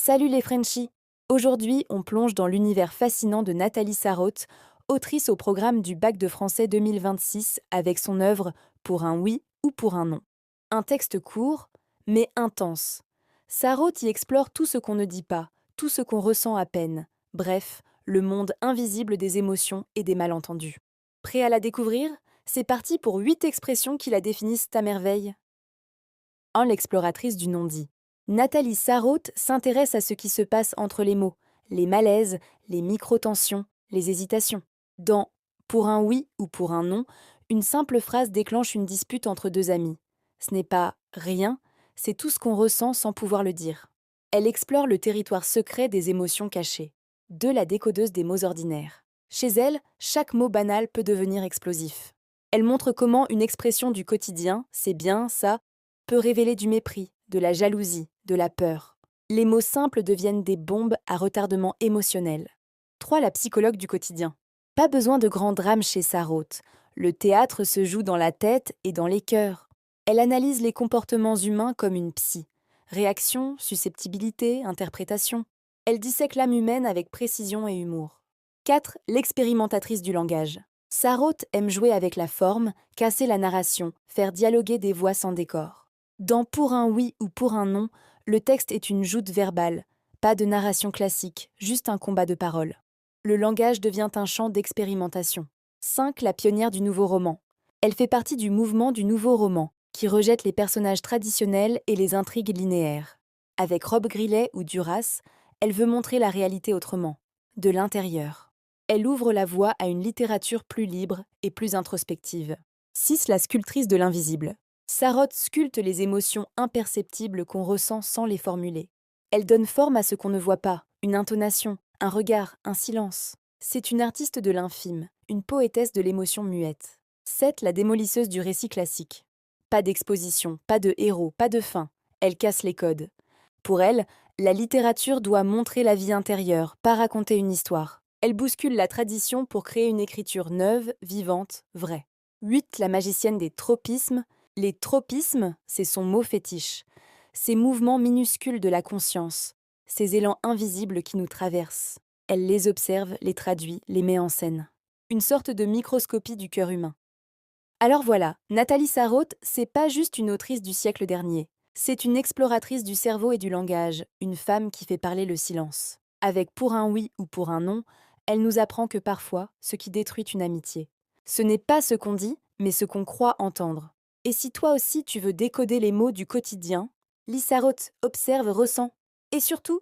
Salut les Frenchies! Aujourd'hui, on plonge dans l'univers fascinant de Nathalie Sarraute, autrice au programme du Bac de français 2026 avec son œuvre Pour un oui ou pour un non. Un texte court, mais intense. Sarraute y explore tout ce qu'on ne dit pas, tout ce qu'on ressent à peine. Bref, le monde invisible des émotions et des malentendus. Prêt à la découvrir? C'est parti pour 8 expressions qui la définissent à merveille. 1. L'exploratrice du non-dit. Nathalie Sarraute s'intéresse à ce qui se passe entre les mots, les malaises, les micro-tensions, les hésitations. Dans Pour un oui ou pour un non, une simple phrase déclenche une dispute entre deux amis. Ce n'est pas rien, c'est tout ce qu'on ressent sans pouvoir le dire. Elle explore le territoire secret des émotions cachées. 2. La décodeuse des mots ordinaires. Chez elle, chaque mot banal peut devenir explosif. Elle montre comment une expression du quotidien, c'est bien, ça, peut révéler du mépris, de la jalousie, de la peur. Les mots simples deviennent des bombes à retardement émotionnel. 3. La psychologue du quotidien. Pas besoin de grands drames chez Sarraute. Le théâtre se joue dans la tête et dans les cœurs. Elle analyse les comportements humains comme une psy. Réaction, susceptibilité, interprétation. Elle dissèque l'âme humaine avec précision et humour. 4. L'expérimentatrice du langage. Sarraute aime jouer avec la forme, casser la narration, faire dialoguer des voix sans décor. Dans Pour un oui ou pour un non, le texte est une joute verbale, pas de narration classique, juste un combat de paroles. Le langage devient un champ d'expérimentation. 5. La pionnière du nouveau roman. Elle fait partie du mouvement du nouveau roman, qui rejette les personnages traditionnels et les intrigues linéaires. Avec Robe Grillet ou Duras, elle veut montrer la réalité autrement, de l'intérieur. Elle ouvre la voie à une littérature plus libre et plus introspective. 6. La sculptrice de l'invisible. Sarraute sculpte les émotions imperceptibles qu'on ressent sans les formuler. Elle donne forme à ce qu'on ne voit pas, une intonation, un regard, un silence. C'est une artiste de l'infime, une poétesse de l'émotion muette. 7. La démolisseuse du récit classique. Pas d'exposition, pas de héros, pas de fin. Elle casse les codes. Pour elle, la littérature doit montrer la vie intérieure, pas raconter une histoire. Elle bouscule la tradition pour créer une écriture neuve, vivante, vraie. 8. La magicienne des tropismes. Les tropismes, c'est son mot fétiche. Ces mouvements minuscules de la conscience, ces élans invisibles qui nous traversent. Elle les observe, les traduit, les met en scène. Une sorte de microscopie du cœur humain. Alors voilà, Nathalie Sarraute, c'est pas juste une autrice du siècle dernier. C'est une exploratrice du cerveau et du langage, une femme qui fait parler le silence. Avec Pour un oui ou pour un non, elle nous apprend que parfois, ce qui détruit une amitié, ce n'est pas ce qu'on dit, mais ce qu'on croit entendre. Et si toi aussi tu veux décoder les mots du quotidien, lis Sarraute, observe, ressens. Et surtout,